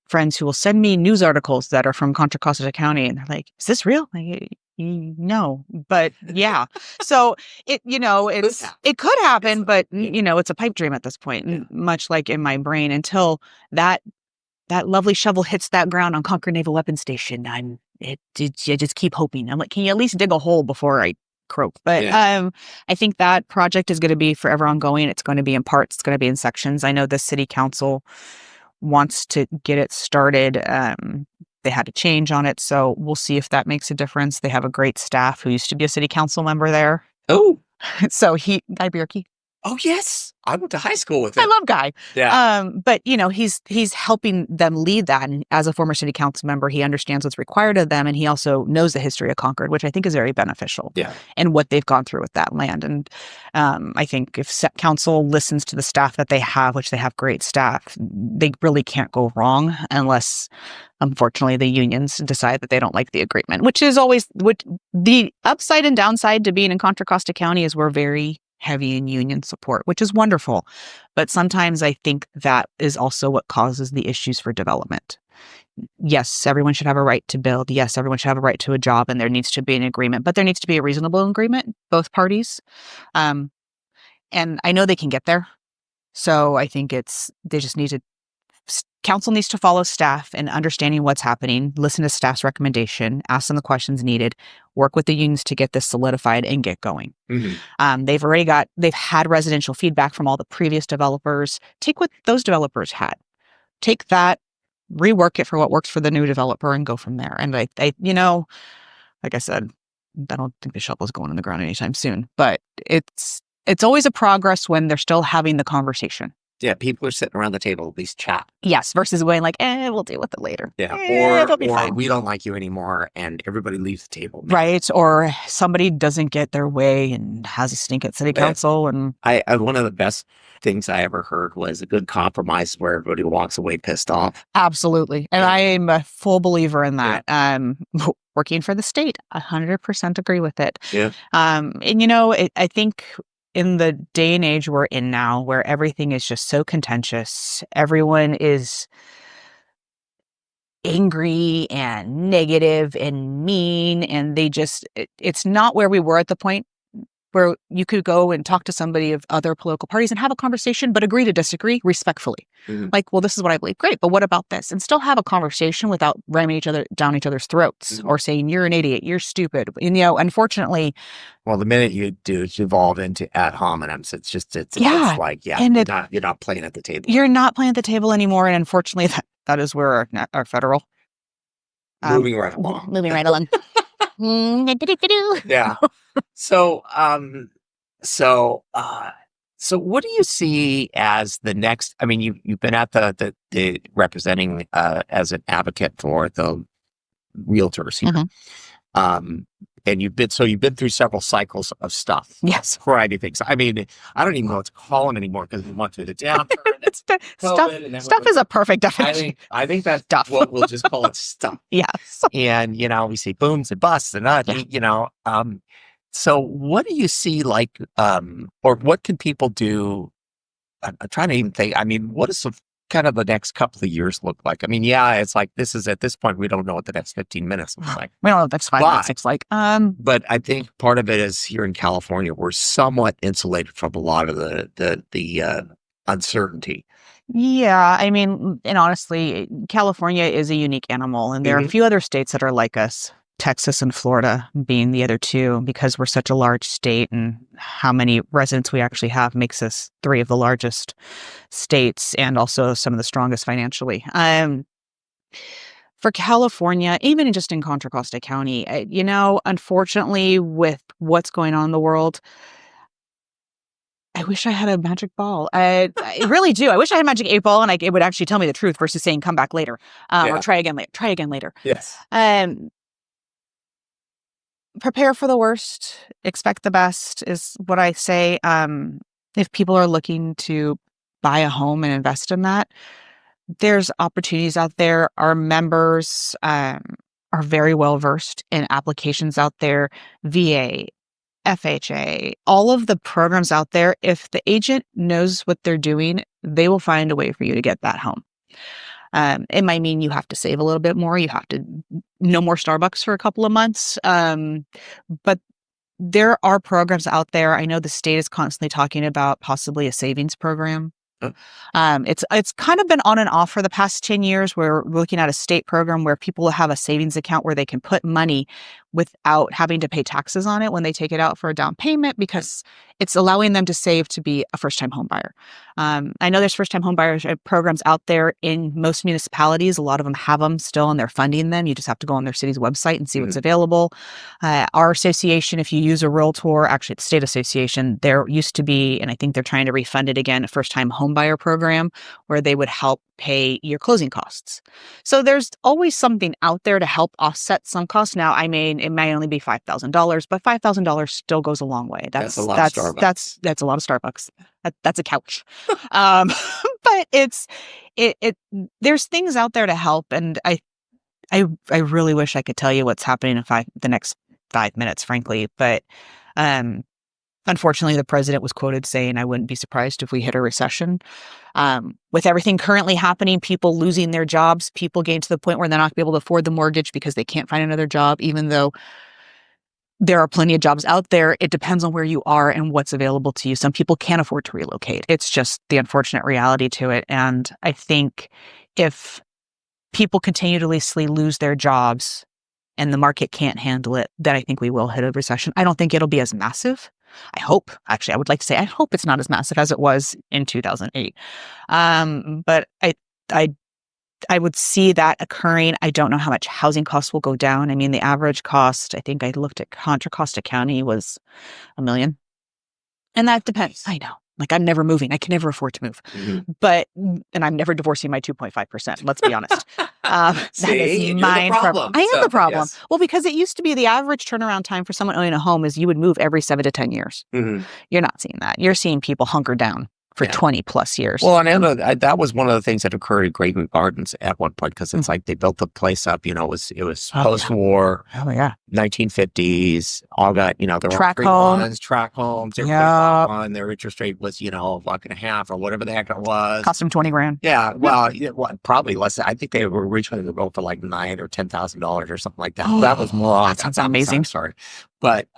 friends who will send me news articles that are from Contra Costa County, and they're like, "Is this real?" Like, no, but yeah. So it could happen, but it's a pipe dream at this point, much like in my brain, until that lovely shovel hits that ground on Concord Naval Weapons Station. I just keep hoping. I'm like, can you at least dig a hole before I croak. But I think that project is going to be forever ongoing. It's going to be in parts. It's going to be in sections. I know the city council wants to get it started. They had to change on it, so we'll see if that makes a difference. They have a great staff who used to be a city council member there. Oh, so Guy Bierke. Oh yes, I went to high school with him. I love Guy. Yeah. But he's helping them lead that. And as a former city council member, he understands what's required of them, and he also knows the history of Concord, which I think is very beneficial. Yeah. And what they've gone through with that land. And I think if council listens to the staff that they have, which they have great staff, they really can't go wrong unless, unfortunately, the unions decide that they don't like the agreement, which is always what the upside and downside to being in Contra Costa County is. We're very heavy in union support, which is wonderful. But sometimes I think that is also what causes the issues for development. Yes, everyone should have a right to build. Yes, everyone should have a right to a job, and there needs to be an agreement, but there needs to be a reasonable agreement, both parties. And I know they can get there. So I think they just need to, council needs to follow staff and understanding what's happening, listen to staff's recommendation, ask them the questions needed, work with the unions to get this solidified and get going. Mm-hmm. They've had residential feedback from all the previous developers. Take what those developers had, take that, rework it for what works for the new developer, and go from there. And like I said, I don't think the shovel's going in the ground anytime soon, but it's always a progress when they're still having the conversation. Yeah, people are sitting around the table, at least chat. Yes, versus going like, we'll deal with it later. Yeah, it'll be fine. We don't like you anymore, and everybody leaves the table. Right, or somebody doesn't get their way and has a stink at city council. And I one of the best things I ever heard was a good compromise where everybody walks away pissed off. Absolutely, and I am a full believer in that. Yeah. Working for the state, 100% agree with it. Yeah, and I think, in the day and age we're in now, where everything is just so contentious, everyone is angry and negative and mean, and it's not where we were at the point where you could go and talk to somebody of other political parties and have a conversation, but agree to disagree respectfully. Mm-hmm. Like, well, this is what I believe. Great, but what about this? And still have a conversation without ramming each other down each other's throats, mm-hmm. or saying, you're an idiot, you're stupid. And, unfortunately... Well, the minute you do, it's evolved into ad hominems. It's like, you're not playing at the table. You're not playing at the table anymore. And unfortunately, that is where our federal... moving right along. Yeah. So what do you see as the next? I mean, you've been at the representing as an advocate for the realtors here, mm-hmm. And you've been through several cycles of stuff. Yes, variety of things. I mean, I don't even know what to call it anymore because we went through the downturn. Stuff is a perfect definition. I think that's stuff. What we'll just call it stuff. Yes, and we see booms and busts and So what do you see like, or what can people do? I'm trying to even think. I mean, what is kind of the next couple of years look like? I mean, it's like at this point, we don't know what the next 15 minutes looks like. We don't know what the next 5 minutes looks like. But I think part of it is here in California, we're somewhat insulated from a lot of the uncertainty. Yeah, I mean, and honestly, California is a unique animal, and there mm-hmm. are a few other states that are like us. Texas and Florida being the other two, because we're such a large state, and how many residents we actually have makes us 3 of the largest states and also some of the strongest financially. For California, even just in Contra Costa County, unfortunately, with what's going on in the world, I wish I had a magic ball. I really do. I wish I had a magic 8 ball, and it would actually tell me the truth versus saying come back later, or try again later. Yes. Prepare for the worst, expect the best is what I say. If people are looking to buy a home and invest in that, there's opportunities out there. Our members are very well versed in applications out there, VA, FHA, all of the programs out there. If the agent knows what they're doing, they will find a way for you to get that home. It might mean you have to save a little bit more. You have to no more Starbucks for a couple of months. But there are programs out there. I know the state is constantly talking about possibly a savings program It's kind of been on and off for the past 10 years. We're looking at a state program where people have a savings account where they can put money without having to pay taxes on it when they take it out for a down payment, because it's allowing them to save to be a first-time home buyer. I know there's first-time home buyer programs out there in most municipalities. A lot of them have them still, and they're funding them. You just have to go on their city's website and see what's available. Our association, if you use a realtor, actually the state association, there used to be, and I think they're trying to refund it again, a first-time home buyer program where they would help pay your closing costs. So there's always something out there to help offset some costs. Now, it may only be $5,000, but $5,000 still goes a long way. That's a lot of Starbucks. That's a lot of Starbucks. That's a couch. But there's things out there to help, and I really wish I could tell you what's happening in the next 5 minutes, frankly, but unfortunately, the president was quoted saying, "I wouldn't be surprised if we hit a recession." With everything currently happening, people losing their jobs, people getting to the point where they're not going to be able to afford the mortgage because they can't find another job, even though there are plenty of jobs out there. It depends on where you are and what's available to you. Some people can't afford to relocate. It's just the unfortunate reality to it. And I think if people continuously lose their jobs and the market can't handle it, then I think we will hit a recession. I don't think it'll be as massive. I hope, actually, I would like to say, I hope it's not as massive as it was in 2008. But I would see that occurring. I don't know how much housing costs will go down. I mean, the average cost, I think I looked at Contra Costa County, was $1 million. And that depends. I know. Like, I'm never moving. I can never afford to move. And I'm never divorcing my 2.5%. Let's be honest. That is mine. I am the problem. Yes. Well, because it used to be the average turnaround time for someone owning a home is you would move every 7 to 10 years. You're not seeing that. You're seeing people hunker down for 20 plus years. Well, and I know that was one of the things that occurred at Grayton Gardens at one point, because it's like they built the place up, it was post-war, 1950s, all got, there were track homes, everybody bought one, their interest rate was, $1.50 or whatever the heck it was. Cost them $20,000. Yeah, well, probably less. I think they were originally going to go for like $9,000 or $10,000 or something like that. Oh, that was more. That sounds amazing. Sorry, but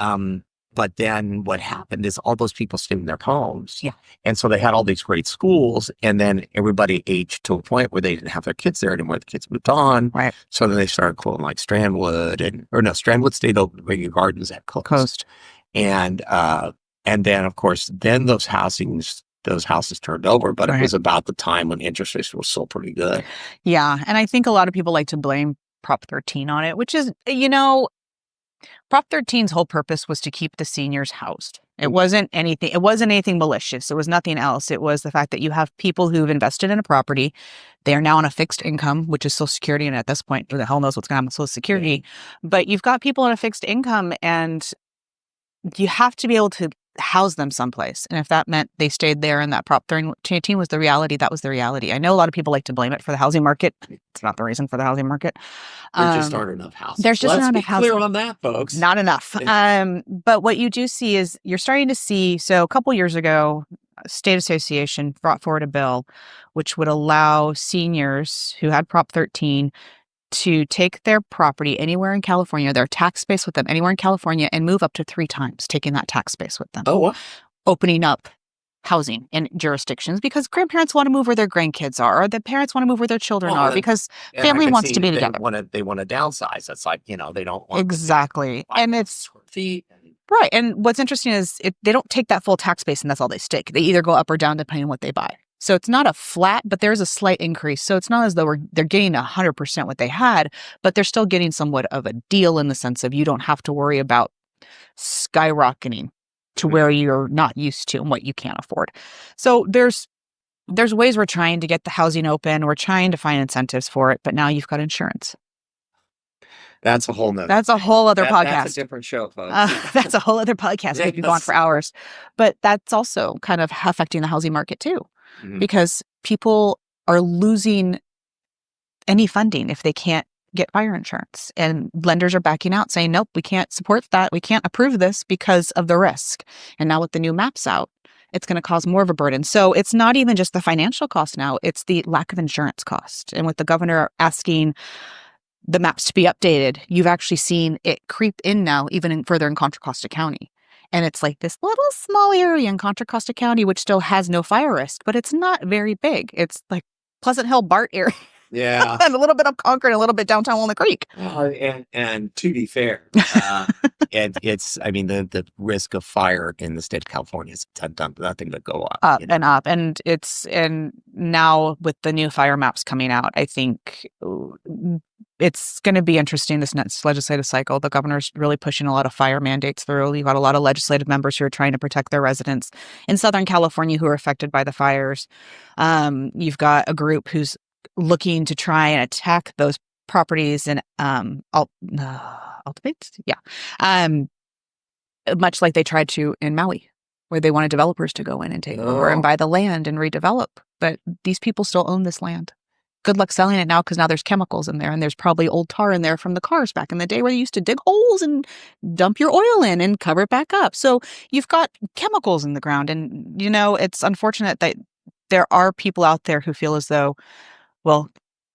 then what happened is all those people stayed in their homes. Yeah. And so they had all these great schools, and then everybody aged to a point where they didn't have their kids there anymore. The kids moved on. Right. So then they started quoting like Strandwood Strandwood stayed open, Grayton Gardens at Coast. And then of course, those houses turned over, but it was about the time when interest rates were still pretty good. Yeah. And I think a lot of people like to blame Prop 13 on it, which is, Prop 13's whole purpose was to keep the seniors housed. It wasn't anything malicious. It was nothing else. It was the fact that you have people who've invested in a property. They are now on a fixed income, which is Social Security. And at this point, who the hell knows what's going to happen with Social Security. But you've got people on a fixed income, and you have to be able to house them someplace. And if that meant they stayed there and that Prop 13 was the reality, that was the reality. I know a lot of people like to blame it for the housing market. It's not the reason for the housing market. There just aren't enough houses. There's just not enough houses. Let's be clear on that, folks. Not enough. But what you do see is you're starting to see, so a couple years ago, state association brought forward a bill which would allow seniors who had Prop 13 to take their property anywhere in California, their tax base with them anywhere in California, and move up to 3 times, taking that tax base with them. Oh, what? Opening up housing in jurisdictions because grandparents want to move where their grandkids are, or the parents want to move where their children are, because family wants to be together. They want to downsize. It's like, they don't want exactly. And it's feet. Right. And what's interesting is they don't take that full tax base and that's all they stick. They either go up or down depending on what they buy. So it's not a flat, but there's a slight increase. So it's not as though they're getting 100% what they had, but they're still getting somewhat of a deal in the sense of you don't have to worry about skyrocketing to where you're not used to and what you can't afford. So there's ways we're trying to get the housing open. We're trying to find incentives for it, but now you've got insurance. That's a whole other podcast. That's a different show, folks. That's a whole other podcast. We could go on for hours. But that's also kind of affecting the housing market too. Because people are losing any funding if they can't get fire insurance. And lenders are backing out saying, nope, we can't support that. We can't approve this because of the risk. And now with the new maps out, it's going to cause more of a burden. So it's not even just the financial cost now, it's the lack of insurance cost. And with the governor asking the maps to be updated, you've actually seen it creep in now, even further in Contra Costa County. And it's like this little small area in Contra Costa County, which still has no fire risk, but it's not very big. It's like Pleasant Hill, BART area. Yeah. And a little bit of Concord, a little bit downtown Walnut Creek. And to be fair, and it's, I mean, the risk of fire in the state of California is nothing but go up. And up. And now with the new fire maps coming out, I think it's going to be interesting this next legislative cycle. The governor's really pushing a lot of fire mandates through. You've got a lot of legislative members who are trying to protect their residents in Southern California who are affected by the fires. You've got a group who's looking to try and attack those properties and ultimates, much like they tried to in Maui, where they wanted developers to go in and take over and buy the land and redevelop. But these people still own this land. Good luck selling it now, because now there's chemicals in there, and there's probably old tar in there from the cars back in the day where they used to dig holes and dump your oil in and cover it back up. So you've got chemicals in the ground, and it's unfortunate that there are people out there who feel as though, well,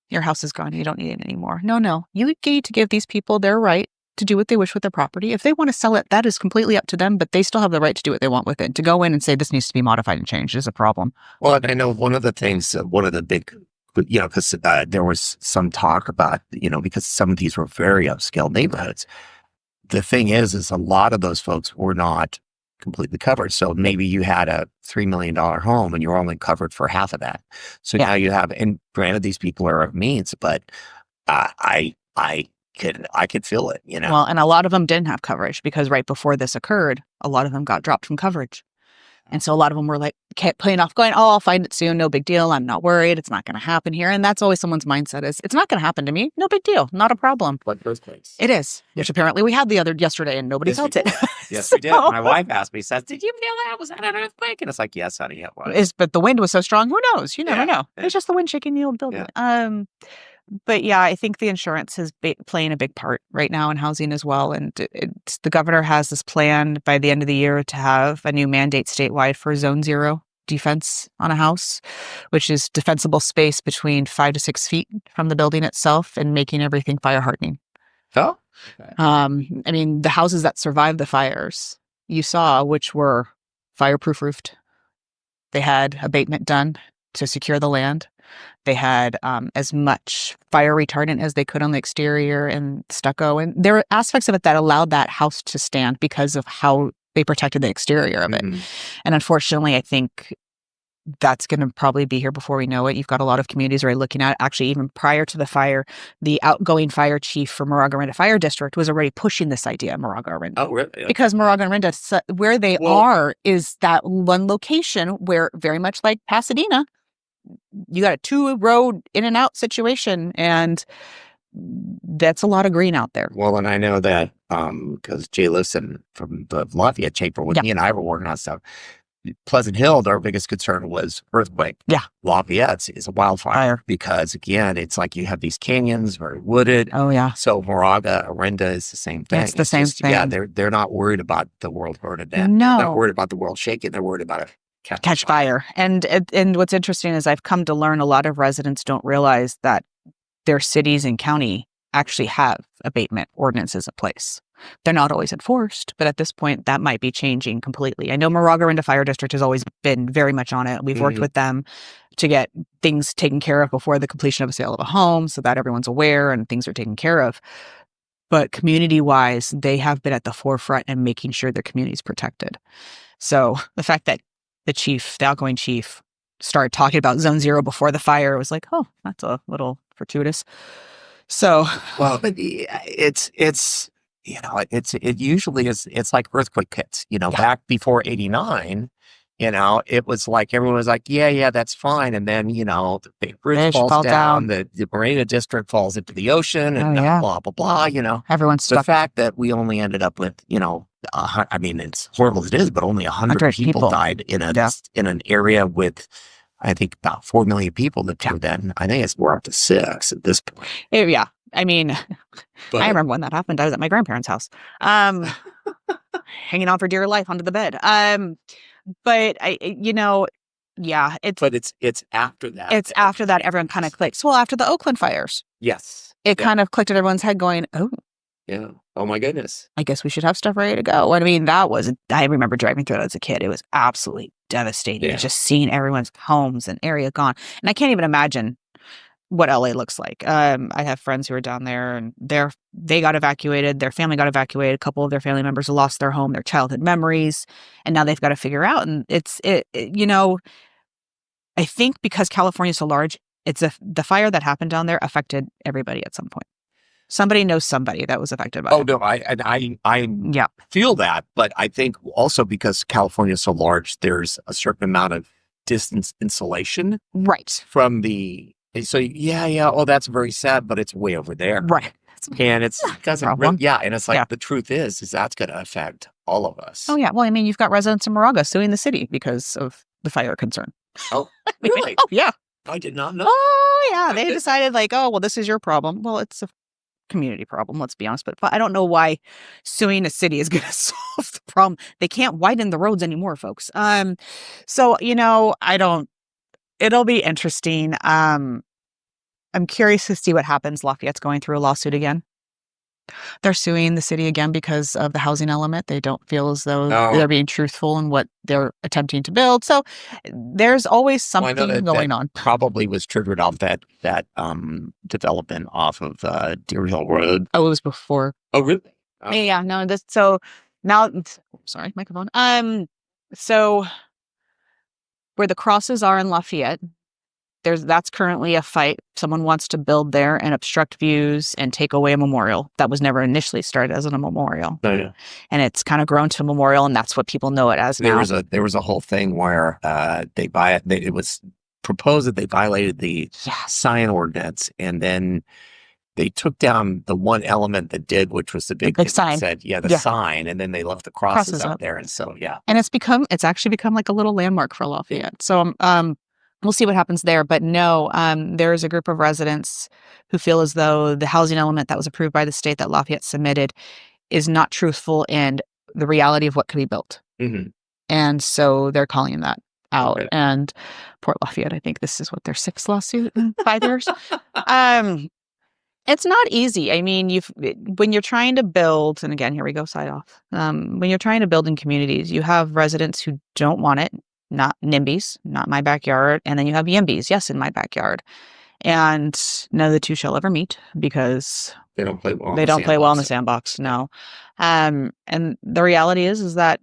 your house is gone. You don't need it anymore. No. You need to give these people their right to do what they wish with their property. If they want to sell it, that is completely up to them, but they still have the right to do what they want with it. To go in and say this needs to be modified and changed is a problem. Well, and I know one of the things, one of the big, because there was some talk about, because some of these were very upscale neighborhoods. The thing is a lot of those folks were not completely covered. So maybe you had a $3 million home and you're only covered for half of that. So now you have, and granted, these people are of means, but I could feel it, Well, and a lot of them didn't have coverage because right before this occurred, a lot of them got dropped from coverage. And so a lot of them were like, kept playing off going, I'll find it soon. No big deal. I'm not worried. It's not going to happen here. And that's always someone's mindset is, it's not going to happen to me. No big deal. Not a problem. Like earthquakes. It is, which apparently we had yesterday and nobody felt it. Yes, we did. My wife asked me, says, did you feel that? Was that an earthquake? And it's like, yes, honey, it was. But the wind was so strong. Who knows? You never know. It's just the wind shaking the old building. Yeah. But yeah, I think the insurance is playing a big part right now in housing as well. And the governor has this plan by the end of the year to have a new mandate statewide for Zone 0 defense on a house, which is defensible space between 5 to 6 feet from the building itself and making everything fire hardening. Oh, okay. I mean, the houses that survived the fires you saw, which were fireproof roofed, they had abatement done to secure the land. They had as much fire retardant as they could on the exterior and stucco. And there were aspects of it that allowed that house to stand because of how they protected the exterior of it. Mm-hmm. And unfortunately, I think that's going to probably be here before we know it. You've got a lot of communities already looking at it. Actually, even prior to the fire, the outgoing fire chief for Moraga Orinda Fire District was already pushing this idea of Moraga Orinda. Oh, really? Yeah. Because Moraga Orinda, where they are, is that one location where, very much like Pasadena, you got a 2-road in and out situation, and that's a lot of green out there. Well, and I know that because Jay Listen from the Lafayette chamber, when he and I were working on stuff, Pleasant Hill, our biggest concern was earthquake. Yeah. Lafayette is a wildfire because, again, it's like you have these canyons, very wooded. Oh, yeah. So Moraga Orinda is the same thing. It's the same thing. Yeah, they're not worried about the world burning down. No. They're not worried about the world shaking. They're worried about it. Catch fire. And what's interesting is I've come to learn a lot of residents don't realize that their cities and county actually have abatement ordinances in place. They're not always enforced, but at this point, that might be changing completely. I know Moraga Orinda Fire District has always been very much on it. We've worked with them to get things taken care of before the completion of a sale of a home so that everyone's aware and things are taken care of. But community-wise, they have been at the forefront and making sure their community is protected. So the fact that the outgoing chief, started talking about Zone 0 before the fire, was like, oh, that's a little fortuitous. So, well, but it usually is. It's like earthquake pits. Back before '89, it was like everyone was like, yeah, that's fine. And then the big bridge falls down. The Marina District falls into the ocean, and blah blah blah. Everyone's stuck. The fact that we only ended up with I mean, it's horrible as it is, but only 100 people died in an area with, I think, about 4 million people lived here then. I think we're up to 6 at this point. Yeah. I mean, I remember when that happened. I was at my grandparents' house, hanging on for dear life onto the bed. But it's after that. It's after that everyone kind of clicks. Well, after the Oakland fires. Yes. It kind of clicked at everyone's head going, oh, Yeah. Oh my goodness. I guess we should have stuff ready to go. I mean, I remember driving through it as a kid. It was absolutely devastating. Yeah. Just seeing everyone's homes and area gone. And I can't even imagine what LA looks like. I have friends who are down there and they got evacuated. Their family got evacuated. A couple of their family members lost their home, their childhood memories, and now they've got to figure out. And I think because California is so large, the fire that happened down there affected everybody at some point. Somebody knows somebody that was affected by it. Oh no, I Yeah. feel that, but I think also because California is so large, there's a certain amount of distance insulation Right. from the. So yeah. Oh, that's very sad, but it's way over there, Right. and it doesn't problem. really. Yeah, and it's like Yeah. the truth is that's going to affect all of us. Oh yeah. Well, I mean, you've got residents in Moraga suing the city because of the fire concern. Oh, really? Oh yeah. I did not know. Oh yeah. They decided like, oh well, this is your problem. Well, it's a community problem, let's be honest. But I don't know why suing a city is going to solve the problem. They can't widen the roads anymore, folks. So I don't. It'll be interesting. I'm curious to see what happens. Lafayette's going through a lawsuit again. They're suing the city again because of the housing element. They don't feel as though they're being truthful in what they're attempting to build. So there's always something going on. Probably was triggered off that development off of Deer Hill Road. Oh, it was before. Oh, really? Yeah. No. So now, sorry, microphone. So where the crosses are in Lafayette, that's currently a fight. Someone wants to build there and obstruct views and take away a memorial that was never initially started as a memorial. Oh, yeah. And it's kind of grown to a memorial, and that's what people know it as now. There was a whole thing where it was proposed that they violated the sign ordinance, and then they took down the one element that did, which was the big sign. Said, sign, and then they left the crosses up there, and so and it's actually become like a little landmark for Lafayette. So we'll see what happens there. But no, there is a group of residents who feel as though the housing element that was approved by the state that Lafayette submitted is not truthful in the reality of what could be built. Mm-hmm. And so they're calling that out. Okay. And Port Lafayette, I think this is what their 6th lawsuit in 5 years. It's not easy. I mean, when you're trying to build, and again, here we go, side off. When you're trying to build in communities, you have residents who don't want it. Not NIMBYs, not my backyard. And then you have YIMBYs, yes, in my backyard. And none of the two shall ever meet because they don't play well. They don't play well in the sandbox, no. And the reality is that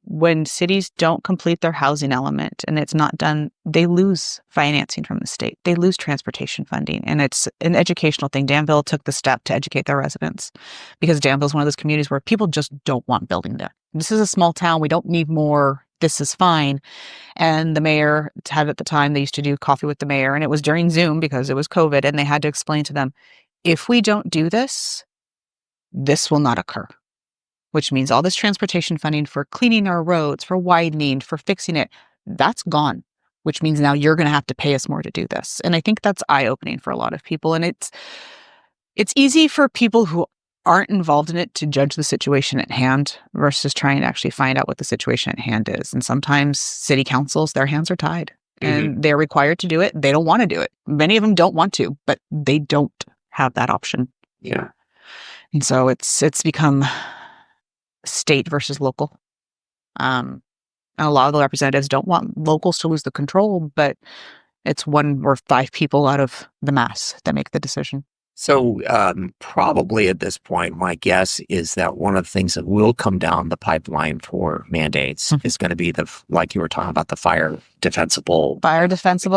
when cities don't complete their housing element and it's not done, they lose financing from the state. They lose transportation funding. And it's an educational thing. Danville took the step to educate their residents because Danville is one of those communities where people just don't want building there. This is a small town. We don't need more. This is fine. And the mayor had at the time, they used to do coffee with the mayor, and it was during Zoom because it was COVID, and they had to explain to them, if we don't do this, this will not occur, which means all this transportation funding for cleaning our roads, for widening, for fixing it, that's gone, which means now you're going to have to pay us more to do this. And I think that's eye-opening for a lot of people. And it's easy for people who aren't involved in it to judge the situation at hand versus trying to actually find out what the situation at hand is. And sometimes city councils, their hands are tied and they're required to do it. They don't want to do it. Many of them don't want to, but they don't have that option. Yeah. And so it's become state versus local. And a lot of the representatives don't want locals to lose the control, but it's 1 or 5 people out of the mass that make the decision. So probably at this point, my guess is that one of the things that will come down the pipeline for mandates is going to be like you were talking about, the fire defensible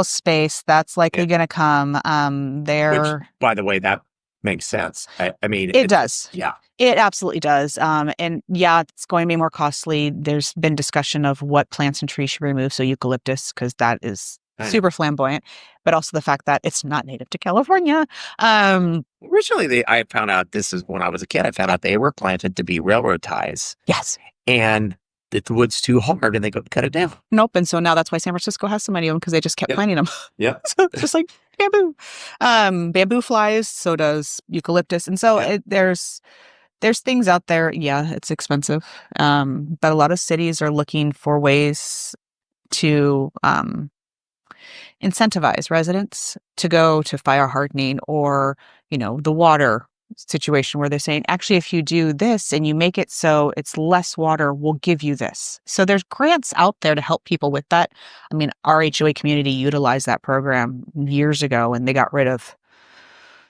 space. That's likely going to come. Which, by the way, that makes sense. I mean, it does. Yeah. It absolutely does. And yeah, it's going to be more costly. There's been discussion of what plants and trees should be removed. So eucalyptus, because that is super flamboyant, but also the fact that it's not native to California. Originally, I found out, this is when I was a kid, I found out they were planted to be railroad ties. Yes. And the wood's too hard and they go cut it down. Nope. And so now that's why San Francisco has so many of them, because they just kept planting them. Yeah. So it's just like bamboo. Bamboo flies, so does eucalyptus. And so there's things out there. Yeah, it's expensive. But a lot of cities are looking for ways to incentivize residents to go to fire hardening or, the water situation where they're saying, actually, if you do this and you make it so it's less water, we'll give you this. So there's grants out there to help people with that. I mean, our HOA community utilized that program years ago, and they got rid of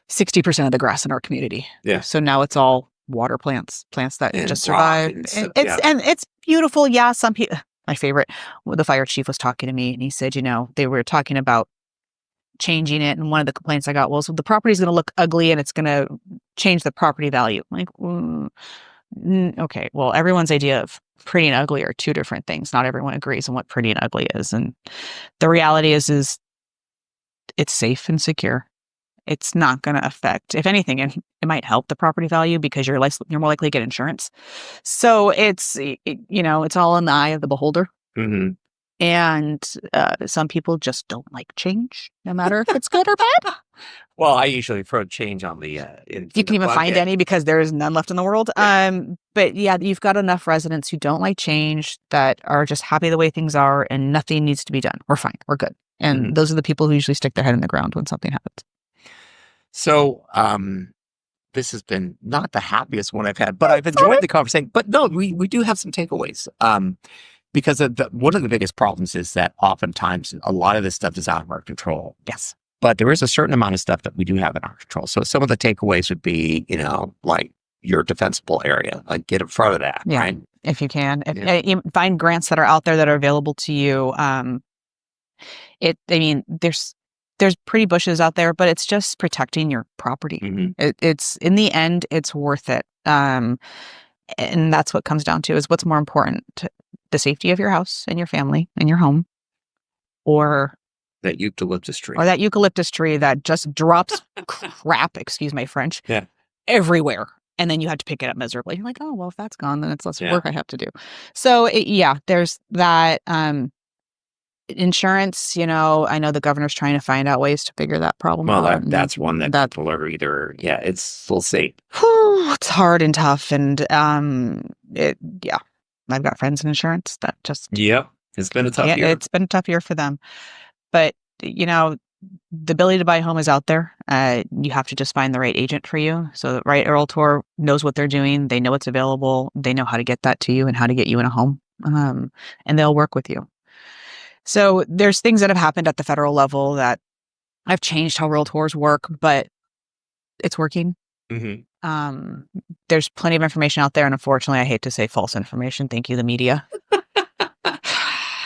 60% of the grass in our community. Yeah. So now it's all water plants that And just survive. rock and And stuff, it's yeah. and it's beautiful. Yeah, some people. My favorite, the fire chief was talking to me, and he said, they were talking about changing it, and one of the complaints I got was, the property's going to look ugly and it's going to change the property value. I'm like, okay, well, everyone's idea of pretty and ugly are two different things. Not everyone agrees on what pretty and ugly is, and the reality is it's safe and secure. It's not going to affect, if anything, it might help the property value because you're more likely to get insurance. So it's all in the eye of the beholder. Mm-hmm. And some people just don't like change, no matter if it's good or bad. Well, I usually throw change on the. You can even find any because there is none left in the world. Yeah. But yeah, you've got enough residents who don't like change, that are just happy the way things are, and nothing needs to be done. We're fine. We're good. And those are the people who usually stick their head in the ground when something happens. So, this has been not the happiest one I've had, but I've enjoyed the conversation. But no, we do have some takeaways. Because one of the biggest problems is that oftentimes a lot of this stuff is out of our control. Yes. But there is a certain amount of stuff that we do have in our control. So some of the takeaways would be, like your defensible area, like get in front of that, right? If you can. You find grants that are out there that are available to you. There's pretty bushes out there, but it's just protecting your property. Mm-hmm. It's in the end, it's worth it. And that's what comes down to is what's more important, the safety of your house and your family and your home, or that eucalyptus tree, that just drops crap, excuse my French, everywhere. And then you have to pick it up miserably. You're like, oh, well, if that's gone, then it's less work I have to do. So there's that. Insurance, I know the governor's trying to find out ways to figure that problem out. Well, that's one that people are either, we'll see. It's hard and tough. And I've got friends in insurance that just. Yep. It's been a tough year. It's been a tough year for them. But, the ability to buy a home is out there. You have to just find the right agent for you. So the right realtor knows what they're doing. They know what's available. They know how to get that to you and how to get you in a home. And they'll work with you. So there's things that have happened at the federal level that I've changed how realtors work, but it's working. Mm-hmm. There's plenty of information out there, and unfortunately, I hate to say false information. Thank you, the media.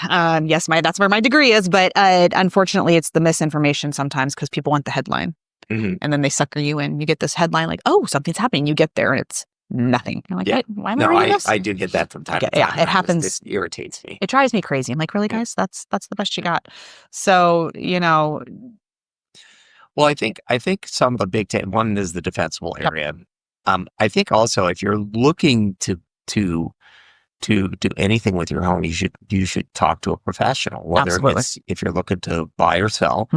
Yes, that's where my degree is, but unfortunately, it's the misinformation sometimes because people want the headline, and then they sucker you in. You get this headline like, "Oh, something's happening." You get there, and it's nothing. You're like, why am I reading this? I do get that from time to time. Yeah, it happens. This irritates me. It drives me crazy. I'm like, really, guys? That's the best you got. So, Well, I think some of the big one is the defensible area. I think also if you're looking to do anything with your home, you should talk to a professional. Whether it's if you're looking to buy or sell,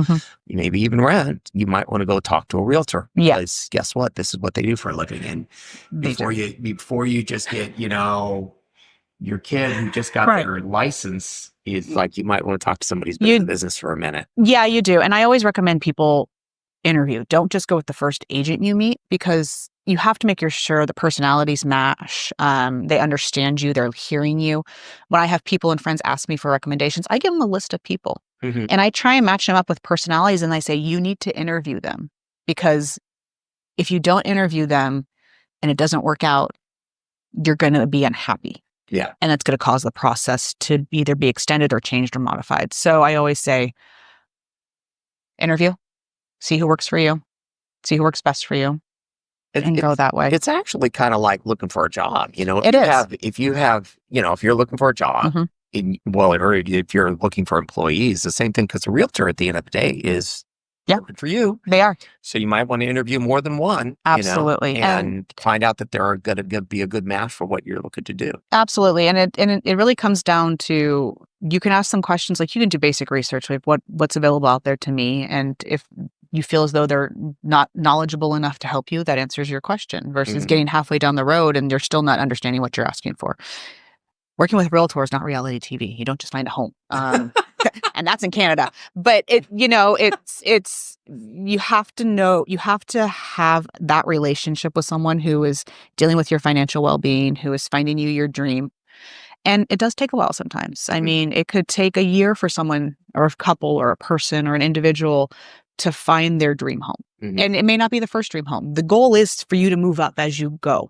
maybe even rent, you might want to go talk to a realtor. Because guess what? This is what they do for a living. And before you just get, your kid who just got their license, is like you might want to talk to somebody's business for a minute. Yeah, you do. And I always recommend people interview. Don't just go with the first agent you meet, because you have to make sure the personalities match. They understand you. They're hearing you. When I have people and friends ask me for recommendations, I give them a list of people. And I try and match them up with personalities. And I say, you need to interview them, because if you don't interview them and it doesn't work out, you're going to be unhappy. Yeah. And that's going to cause the process to either be extended or changed or modified. So I always say, interview, see who works for you, see who works best for you, and go that way. It's actually kind of like looking for a job. If you're looking for a job, or if you're looking for employees, the same thing, because a realtor at the end of the day is working for you. They are. So you might want to interview more than one. Absolutely. And find out that they're going to be a good match for what you're looking to do. Absolutely. And it really comes down to, you can ask some questions, like you can do basic research, like what's available out there to me. And if you feel as though they're not knowledgeable enough to help you, that answers your question, versus getting halfway down the road and you're still not understanding what you're asking for. Working with realtors, not reality TV. You don't just find a home. And and that's in Canada. But you have to have that relationship with someone who is dealing with your financial well-being, who is finding you your dream. And it does take a while sometimes. I mean, it could take a year for someone or a couple or a person or an individual to find their dream home. And it may not be the first dream home. The goal is for you to move up as you go.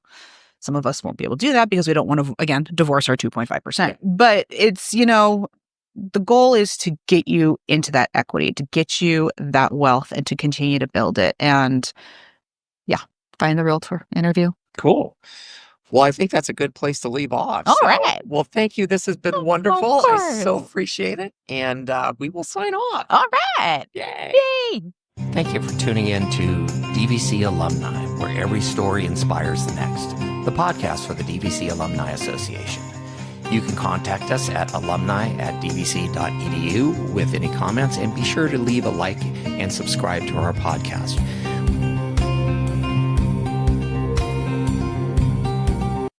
Some of us won't be able to do that because we don't want to, again, divorce our 2.5%. But it's, the goal is to get you into that equity, to get you that wealth and to continue to build it. And find the realtor, interview. Cool. Well, I think that's a good place to leave off. All right. Well, thank you. This has been wonderful. I so appreciate it. And we will sign off. All right. Yay. Yay. Thank you for tuning in to DVC Alumni, where every story inspires the next, the podcast for the DVC Alumni Association. You can contact us at alumni@dvc.edu with any comments, and be sure to leave a like and subscribe to our podcast.